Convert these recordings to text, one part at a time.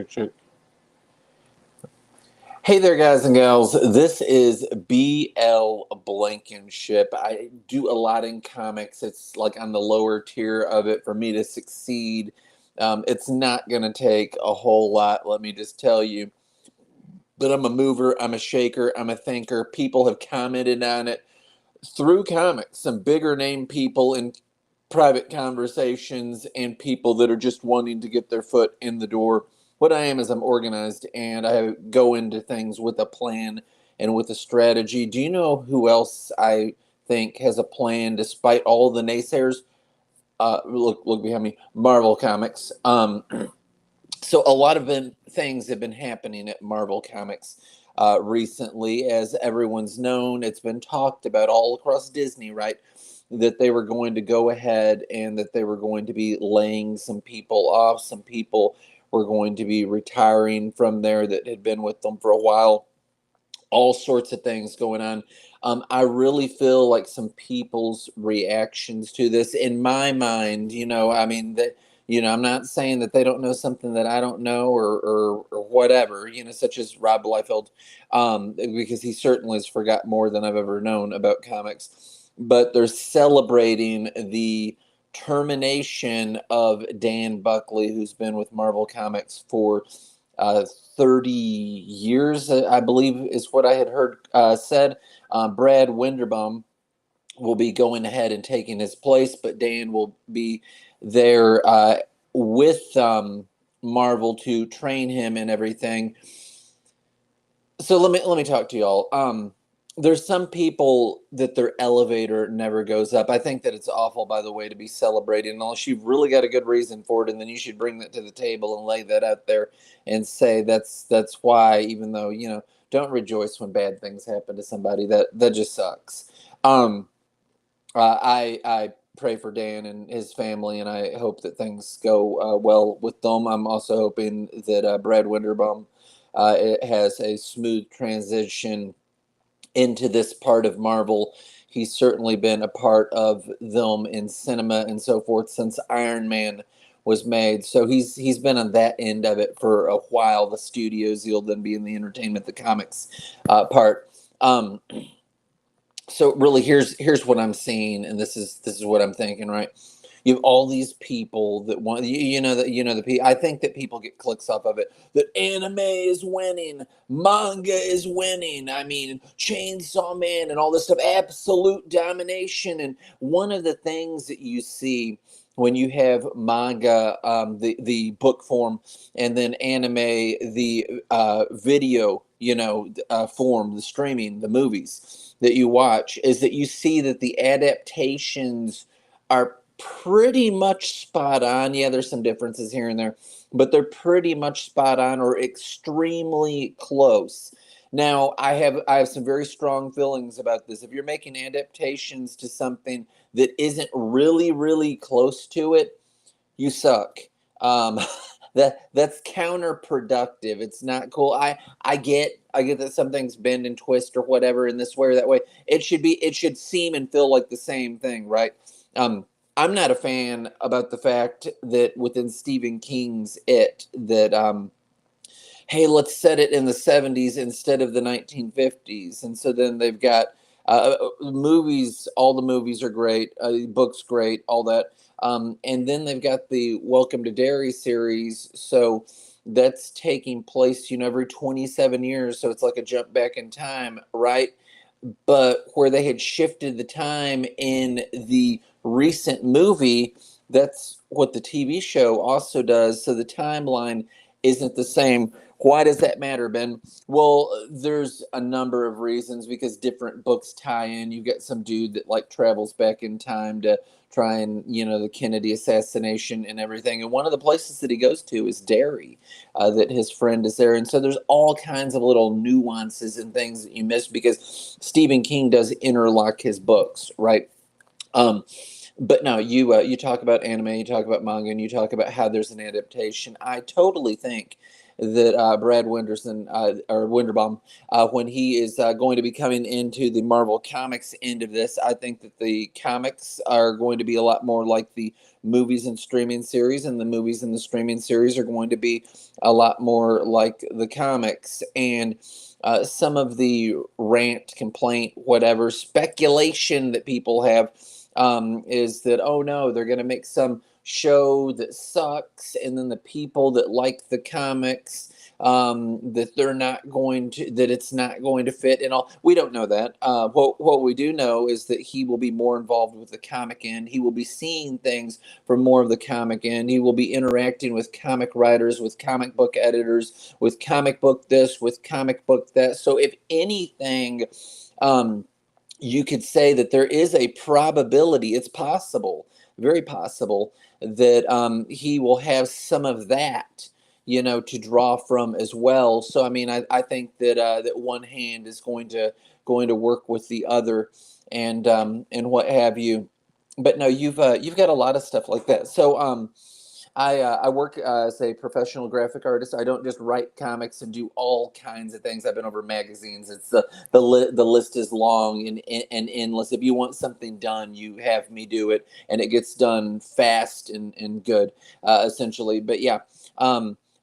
check. Hey there, guys and gals. This is BL Blankenship. I do a lot in comics. It's like on the lower tier of it for me to succeed. It's not going to take a whole lot, let me just tell you. But I'm a mover, I'm a shaker, I'm a thinker. People have commented on it through comics. Some bigger name people in private conversations and people that are just wanting to get their foot in the door. What I am is I'm organized and I go into things with a plan and with a strategy. Do you know who else I think has a plan despite all the naysayers? Look behind me. Marvel Comics. So a lot of things have been happening at Marvel Comics recently, as everyone's known. It's been talked about all across Disney, right? That they were going to go ahead and that they were going to be laying some people off. Some people were going to be retiring from there that had been with them for a while. All sorts of things going on. I really feel like some people's reactions to this, in my mind, I mean, that, I'm not saying that they don't know something that I don't know or whatever, such as Rob Liefeld, because he certainly has forgot more than I've ever known about comics. But they're celebrating the termination of Dan Buckley, who's been with Marvel Comics for uh, 30 years, I believe is what I had heard said. Brad Winderbaum will be going ahead and taking his place, but Dan will be there with Marvel to train him and everything. So let me talk to y'all. There's some people that their elevator never goes up. I think that it's awful, by the way, to be celebrating unless you've really got a good reason for it, and then you should bring that to the table and lay that out there and say that's why. Even though don't rejoice when bad things happen to somebody. That just sucks. Um, I pray for Dan and his family, and I hope that things go well with them. I'm also hoping that Brad Winderbaum it has a smooth transition into this part of Marvel. He's certainly been a part of them in cinema and so forth since Iron Man was made. So he's been on that end of it for a while. The studios, he'll then be in the entertainment, the comics part. So really, here's what I'm seeing, and this is what I'm thinking. Right, you have all these people that want the I think that people get clicks off of it. That anime is winning, manga is winning. I mean, Chainsaw Man and all this stuff, absolute domination. And one of the things that you see when you have manga, the book form, and then anime, the video, form, the streaming, the movies that you watch, is that you see that the adaptations are pretty much spot on. Yeah, there's some differences here and there, but they're pretty much spot on or extremely close. Now, I have some very strong feelings about this. If you're making adaptations to something that isn't really, really close to it, you suck. Um, that's counterproductive. It's not cool. I get that some things bend and twist or whatever in this way or that way. It should seem and feel like the same thing, right? Um, I'm not a fan about the fact that within Stephen King's that hey, let's set it in the 70s instead of the 1950s. And so then they've got movies, all the movies are great, books great, all that. And then they've got the Welcome to Derry series. So that's taking place, every 27 years. So it's like a jump back in time, right? But where they had shifted the time in the recent movie, that's what the TV show also does. So the timeline isn't the same. Why does that matter, Ben? Well, there's a number of reasons because different books tie in. You get some dude that like travels back in time to try and the Kennedy assassination and everything. And one of the places that he goes to is Derry, that his friend is there. And so there's all kinds of little nuances and things that you miss because Stephen King does interlock his books, right? Um, but no, you talk about anime, you talk about manga, and you talk about how there's an adaptation. I totally think that Brad Winderson or Winderbaum, when he is going to be coming into the Marvel Comics end of this. I think that the comics are going to be a lot more like the movies and streaming series, and the movies and the streaming series are going to be a lot more like the comics. And some of the rant, complaint, whatever speculation that people have is that, oh no, they're going to make some show that sucks, and then the people that like the comics, that they're not going to, that it's not going to fit and all. We don't know that. What we do know is that he will be more involved with the comic end. He will be seeing things from more of the comic end. He will be interacting with comic writers, with comic book editors, with comic book this, with comic book that. So if anything, you could say that there is a probability, it's possible, very possible, that he will have some of that, to draw from as well. So I mean, I think that that one hand is going to work with the other, and what have you. But no, you've got a lot of stuff like that. So I work as a professional graphic artist. I don't just write comics and do all kinds of things. I've been over magazines. It's the list is long and endless. If you want something done, you have me do it, and it gets done fast and good, essentially. But yeah,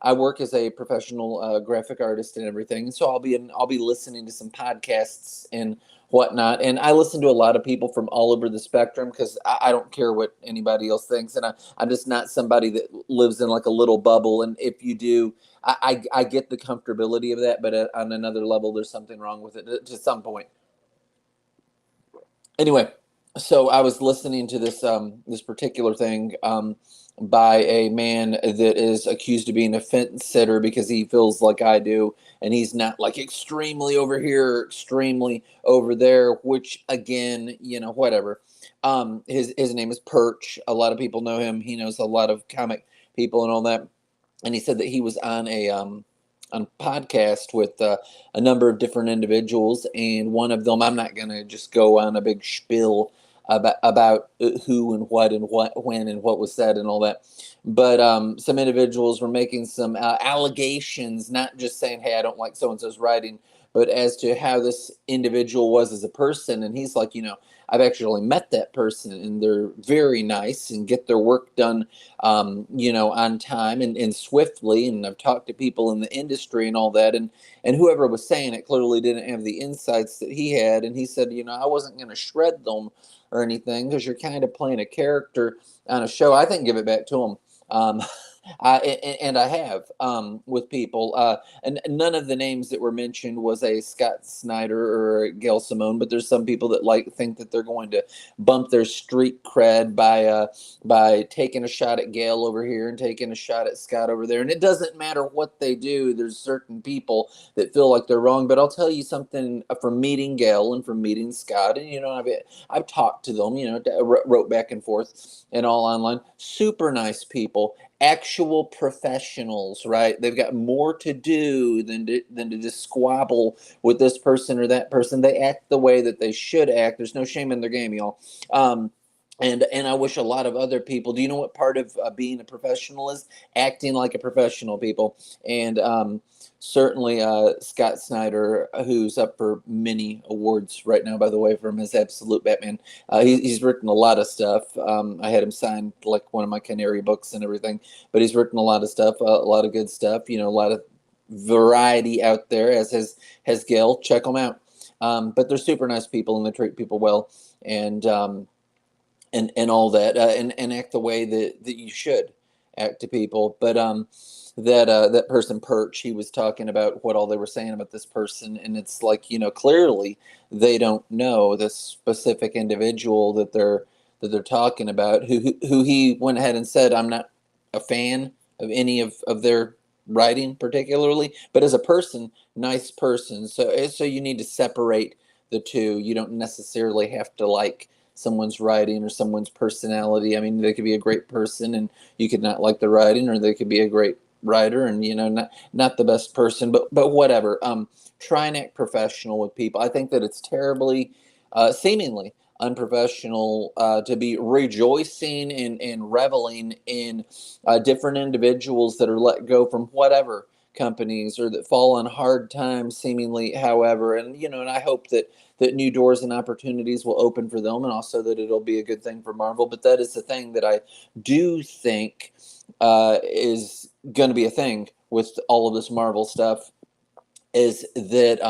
I work as a professional graphic artist and everything. So I'll be listening to some podcasts and whatnot. And I listen to a lot of people from all over the spectrum because I don't care what anybody else thinks. And I'm just not somebody that lives in like a little bubble. And if you do, I get the comfortability of that. But on another level, there's something wrong with it to some point. Anyway, so I was listening to this particular thing by a man that is accused of being a fence sitter because he feels like I do, and he's not like extremely over here, or extremely over there. Which again, whatever. His name is Perch. A lot of people know him. He knows a lot of comic people and all that. And he said that he was on a podcast with a number of different individuals, and one of them, I'm not going to just go on a big spiel about who and what when and what was said and all that, but some individuals were making some allegations, not just saying, hey, I don't like so and so's writing, but as to how this individual was as a person. And he's like, I've actually met that person, and they're very nice and get their work done, on time and swiftly. And I've talked to people in the industry and all that. And whoever was saying it clearly didn't have the insights that he had. And he said, I wasn't going to shred them or anything because you're kind of playing a character on a show. I think give it back to him. And I have with people, and none of the names that were mentioned was a Scott Snyder or a Gail Simone, but there's some people that think that they're going to bump their street cred by taking a shot at Gail over here and taking a shot at Scott over there. And it doesn't matter what they do. There's certain people that feel like they're wrong. But I'll tell you something from meeting Gail and from meeting Scott, and I've talked to them, wrote back and forth and all online. Super nice people, actual professionals, right? They've got more to do than to just squabble with this person or that person. They act the way that they should act. There's no shame in their game, y'all. And I wish a lot of other people. Do you know what part of being a professional is? Acting like a professional, people. And certainly Scott Snyder, who's up for many awards right now, by the way, from his Absolute Batman. He's written a lot of stuff. I had him sign like one of my Canary books and everything. But he's written a lot of stuff, a lot of good stuff. A lot of variety out there, as has Gail. Check them out. But they're super nice people, and they treat people well. And all that, and act the way that you should act to people. But that person Perch, he was talking about what all they were saying about this person, and it's like, clearly they don't know the specific individual that they're talking about, who he went ahead and said, I'm not a fan of any of their writing particularly, but as a person, nice person. So you need to separate the two. You don't necessarily have to like someone's writing or someone's personality. I mean, they could be a great person and you could not like the writing, or they could be a great writer and not the best person, but whatever. Try and act professional with people. I think that it's terribly seemingly unprofessional to be rejoicing and reveling in different individuals that are let go from whatever companies or that fall on hard times seemingly, however. And, and I hope that new doors and opportunities will open for them, and also that it'll be a good thing for Marvel. But that is the thing that I do think is going to be a thing with all of this Marvel stuff, is that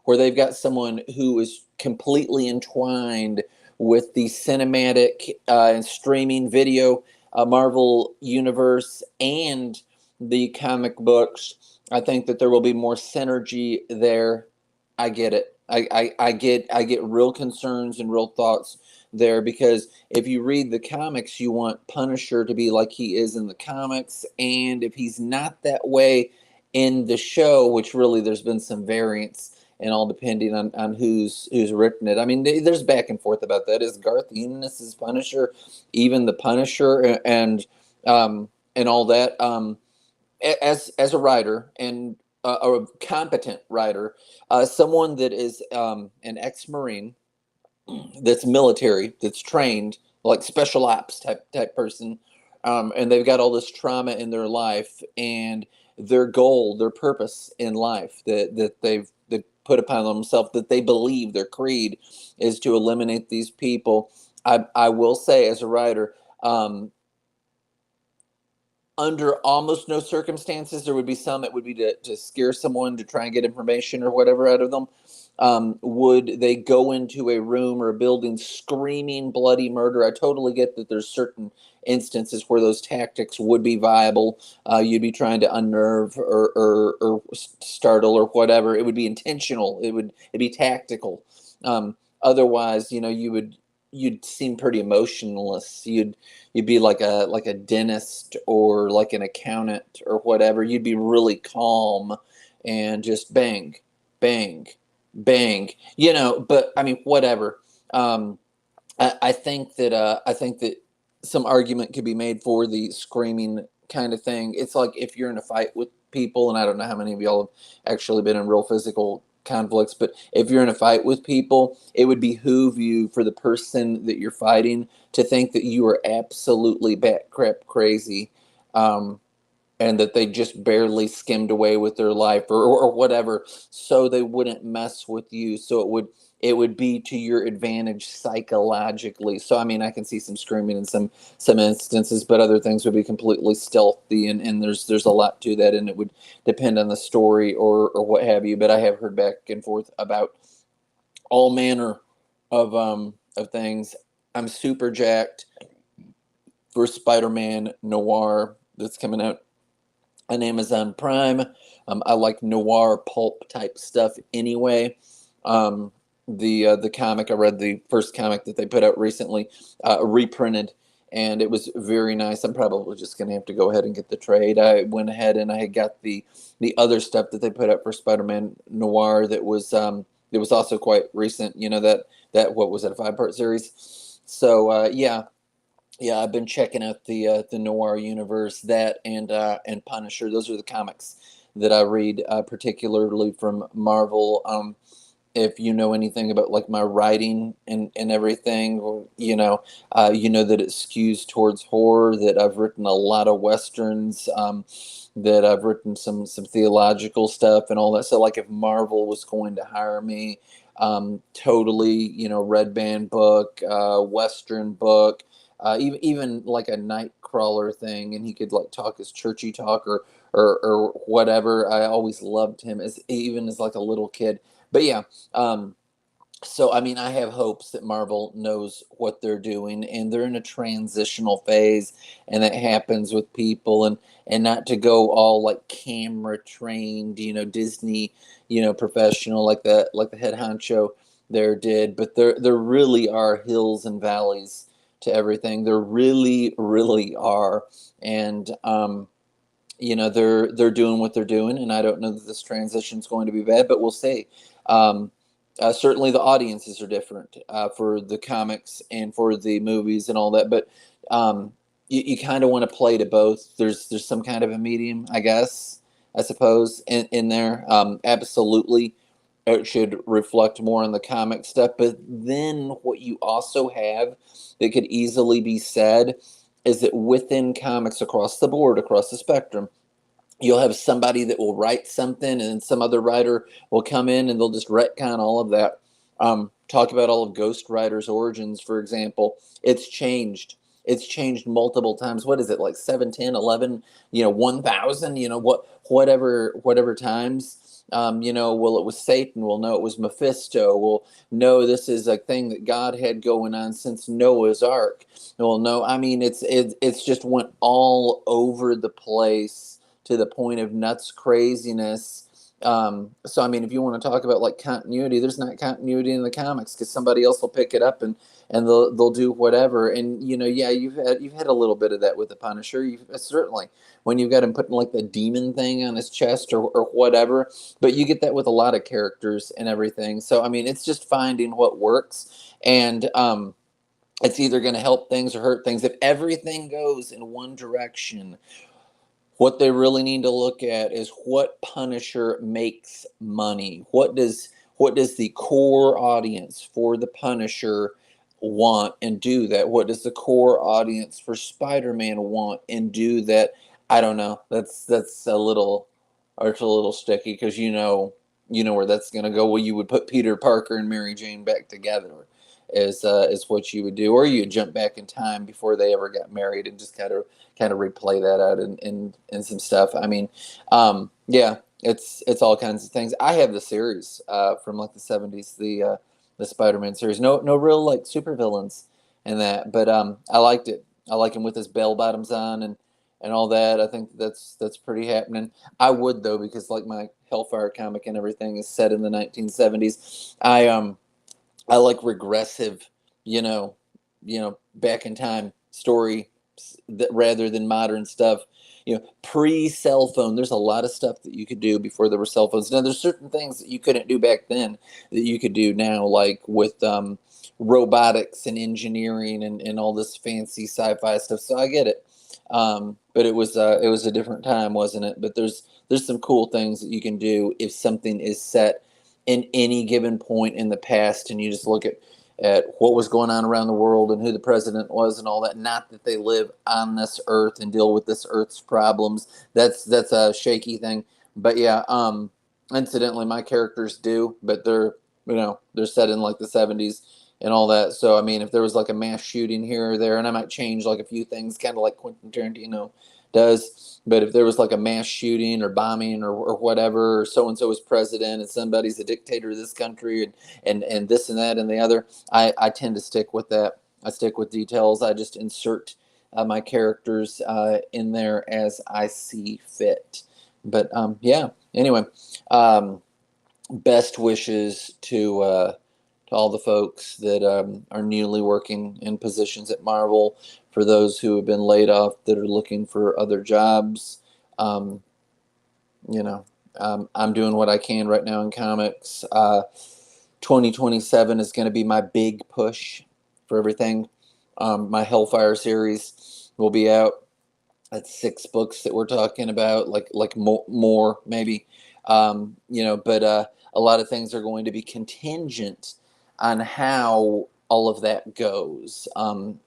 where they've got someone who is completely entwined with the cinematic and streaming video Marvel universe and the comic books. I think that there will be more synergy there. I get it. I get real concerns and real thoughts there, because if you read the comics, you want Punisher to be like he is in the comics, and if he's not that way in the show, which really there's been some variance and all depending on who's written it. I mean, there's back and forth about that. Is Garth Ennis' Punisher even the Punisher, and all that? As a writer, and a competent writer, someone that is an ex-Marine, that's military, that's trained, like special ops type person, and they've got all this trauma in their life, and their goal, their purpose in life that they've put upon themselves, that they believe their creed is to eliminate these people. I will say, as a writer, under almost no circumstances, there would be some that would be to scare someone, to try and get information or whatever out of them. Would they go into a room or a building screaming bloody murder? I totally get that there's certain instances where those tactics would be viable. You'd be trying to unnerve or startle or whatever. It would be intentional. It'd be tactical. Otherwise, you'd seem pretty emotionless. You'd be like a dentist or like an accountant or whatever. You'd be really calm and just bang, bang, bang. But I mean, whatever. I think that some argument could be made for the screaming kind of thing. It's like if you're in a fight with people, and I don't know how many of y'all have actually been in real physical conflicts, but if you're in a fight with people, it would behoove you, for the person that you're fighting, to think that you are absolutely bat crap crazy, and that they just barely skimmed away with their life, or whatever, so they wouldn't mess with you. So it would be to your advantage psychologically. So I mean, I can see some screaming in some instances, but other things would be completely stealthy, and there's a lot to that, and it would depend on the story or what have you. But I have heard back and forth about all manner of things. I'm super jacked for Spider-Man Noir that's coming out on Amazon Prime. I like noir pulp type stuff anyway. The comic, I read the first comic that they put out recently, reprinted, and it was very nice. I'm probably just going to have to go ahead and get the trade. I went ahead and I had got the other stuff that they put out for Spider-Man Noir that was also quite recent. That what was it, a 5-part series? So yeah, I've been checking out the noir universe, that and Punisher. Those are the comics that I read, particularly from Marvel. If you know anything about like my writing and everything, that it skews towards horror. That I've written a lot of westerns. That I've written some theological stuff and all that. So like, if Marvel was going to hire me, totally, red band book, western book, even like a Nightcrawler thing, and he could like talk his churchy talk or whatever. I always loved him even as like a little kid. But yeah, so I mean, I have hopes that Marvel knows what they're doing, and they're in a transitional phase, and that happens with people, and not to go all like camera trained, Disney, professional, like the head honcho there did. But there really are hills and valleys to everything. There really, really are, and they're doing what they're doing, and I don't know that this transition is going to be bad, but we'll see. Um, Certainly, the audiences are different for the comics and for the movies and all that, but you kind of want to play to both. There's some kind of a medium, I guess, I suppose, in there. Absolutely, it should reflect more on the comic stuff. But then what you also have that could easily be said is that within comics, across the board, across the spectrum, You'll have somebody that will write something, and then some other writer will come in and they'll just retcon all of that. Talk about all of Ghost Rider's origins, for example. It's changed. It's changed multiple times. What is it, like 7, 10, 11, 1,000, whatever times. Well, it was Satan. Well, no, it was Mephisto. Well, no, this is a thing that God had going on since Noah's Ark. Well, no, I mean, it's just went all over the place to the point of nuts craziness. So I mean, if you want to talk about like continuity, there's not continuity in the comics because somebody else will pick it up and they'll do whatever. And yeah, you've had a little bit of that with the Punisher. You certainly, when you've got him putting like the demon thing on his chest or whatever. But you get that with a lot of characters and everything. So I mean, it's just finding what works, and it's either going to help things or hurt things. If everything goes in one direction, what they really need to look at is what Punisher makes money. What does the core audience for the Punisher want and do that? What does the core audience for Spider-Man want and do that? I don't know. That's a little, or it's a little sticky because you know where that's going to go. Well, you would put Peter Parker and Mary Jane back together, is what you would do, or you jump back in time before they ever got married and just kind of replay that out in some stuff. I mean, yeah, it's all kinds of things. I have the series from like the 70s, the Spider-Man series. No real like supervillains in that, but I liked it. I like him with his bell bottoms on and all that. I think that's pretty happening. I would though, because like my Hellfire comic and everything is set in the 1970s. I like regressive, back in time story that rather than modern stuff. Pre cell phone. There's a lot of stuff that you could do before there were cell phones. Now, there's certain things that you couldn't do back then that you could do now, like with robotics and engineering and all this fancy sci-fi stuff. So I get it. But it was a different time, wasn't it? But there's some cool things that you can do if something is set in any given point in the past, and you just look at what was going on around the world and who the president was and all that. Not that they live on this earth and deal with this earth's problems. That's a shaky thing. But yeah, incidentally, my characters do, but they're set in like the 70s and all that. So I mean, if there was like a mass shooting here or there, and I might change like a few things, kind of like Quentin Tarantino does. But if there was like a mass shooting or bombing or whatever, or so and so is president and somebody's a dictator of this country and this and that and the other, I tend to stick with that. I stick with details. I just insert my characters in there as I see fit. But yeah. Anyway, best wishes to all the folks that are newly working in positions at Marvel, for those who have been laid off that are looking for other jobs. Um, I'm doing what I can right now in comics. 2027 is going to be my big push for everything. My Hellfire series will be out. That's 6 books that we're talking about, like more maybe. But a lot of things are going to be contingent on how all of that goes. And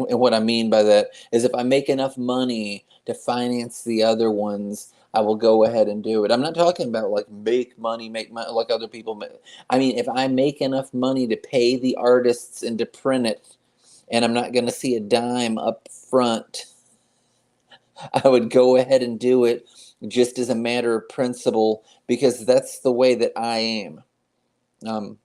what I mean by that is if I make enough money to finance the other ones, I will go ahead and do it. I'm not talking about like make money like other people make. I mean, if I make enough money to pay the artists and to print it, and I'm not going to see a dime up front, I would go ahead and do it just as a matter of principle, because that's the way that I am. Um,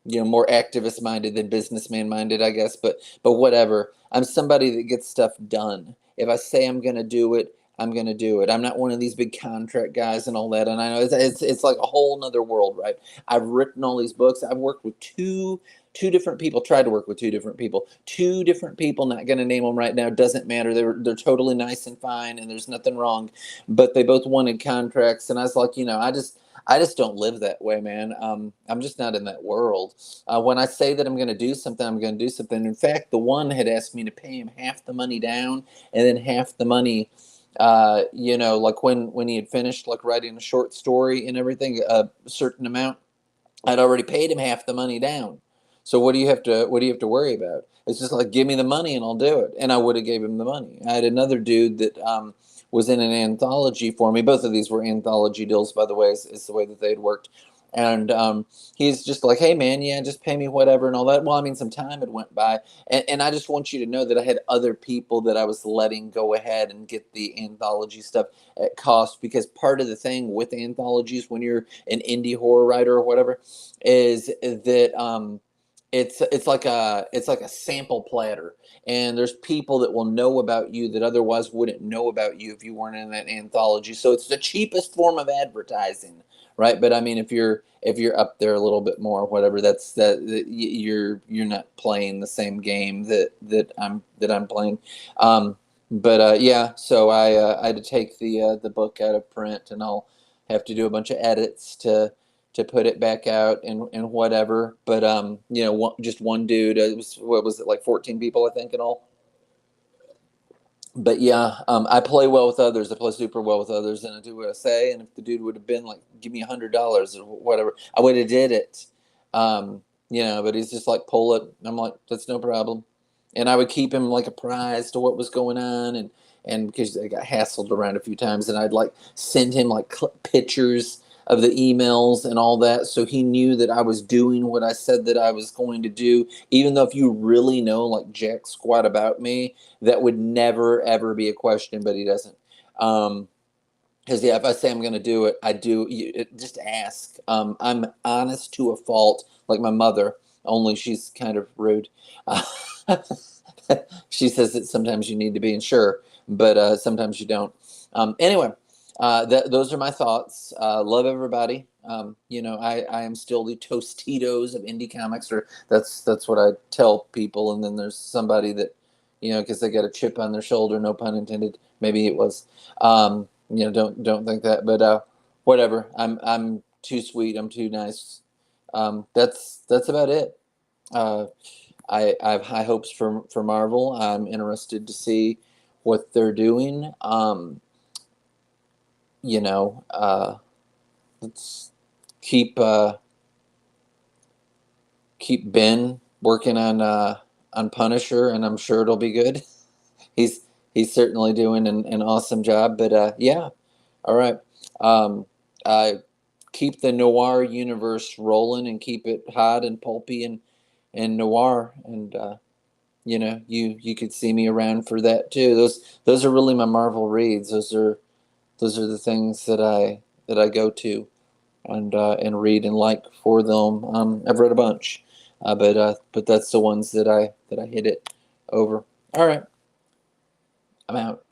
more activist minded than businessman minded, I guess. But whatever. I'm somebody that gets stuff done. If I say I'm going to do it, I'm going to do it. I'm not one of these big contract guys and all that. And I know it's like a whole nother world, right? I've written all these books. I've worked with two different people. Tried to work with two different people. Two different people. Not going to name them right now. Doesn't matter. They're totally nice and fine, and there's nothing wrong. But they both wanted contracts, and I was like, I just don't live that way, man. I'm just not in that world. When I say that I'm going to do something, I'm going to do something. In fact, the one had asked me to pay him half the money down and then half the money, like when he had finished like writing a short story and everything, a certain amount, I'd already paid him half the money down. So what do you have to worry about? It's just like, give me the money and I'll do it. And I would have gave him the money. I had another dude that was in an anthology for me. Both of these were anthology deals, by the way, is the way that they had worked. And he's just like, hey, man, yeah, just pay me whatever and all that. Well, I mean, some time had went by. And I just want you to know that I had other people that I was letting go ahead and get the anthology stuff at cost, because part of the thing with anthologies when you're an indie horror writer or whatever is that it's like a sample platter, and there's people that will know about you that otherwise wouldn't know about you if you weren't in that anthology. So it's the cheapest form of advertising, right? But I mean, if you're up there a little bit more, whatever, you're not playing the same game that I'm playing. But yeah, so I had to take the book out of print, and I'll have to do a bunch of edits to put it back out and whatever. But just one dude. It was, what was it, like 14 people, I think, in all. But yeah, I play well with others. I play super well with others, and I do what I say. And if the dude would have been like, "Give me $100 or whatever," I would have did it. But he's just like, "Pull it." I'm like, "That's no problem," and I would keep him like apprised to what was going on, and because I got hassled around a few times, and I'd like send him like pictures of the emails and all that, so he knew that I was doing what I said that I was going to do. Even though if you really know like jack squat about me, that would never ever be a question, but he doesn't. Because yeah, if I say I'm going to do it, I do. Just ask. I'm honest to a fault, like my mother. Only she's kind of rude. She says that sometimes you need to be, and sure, but sometimes you don't. Anyway, those are my thoughts. Love everybody. I am still the Tostitos of indie comics, or that's what I tell people. And then there's somebody that, because they got a chip on their shoulder, no pun intended. Maybe it was. Don't think that, but whatever. I'm too sweet. I'm too nice. That's about it. Uh, I have high hopes for Marvel. I'm interested to see what they're doing. Let's keep Ben working on Punisher, and I'm sure it'll be good. He's he's certainly doing an awesome job. But yeah, all right. Um, Keep the noir universe rolling and keep it hot and pulpy and noir. And you could see me around for that too. Those are really my Marvel reads. Those are the things that I go to and read and like for them. I've read a bunch, but that's the ones that I hit it over. All right, I'm out.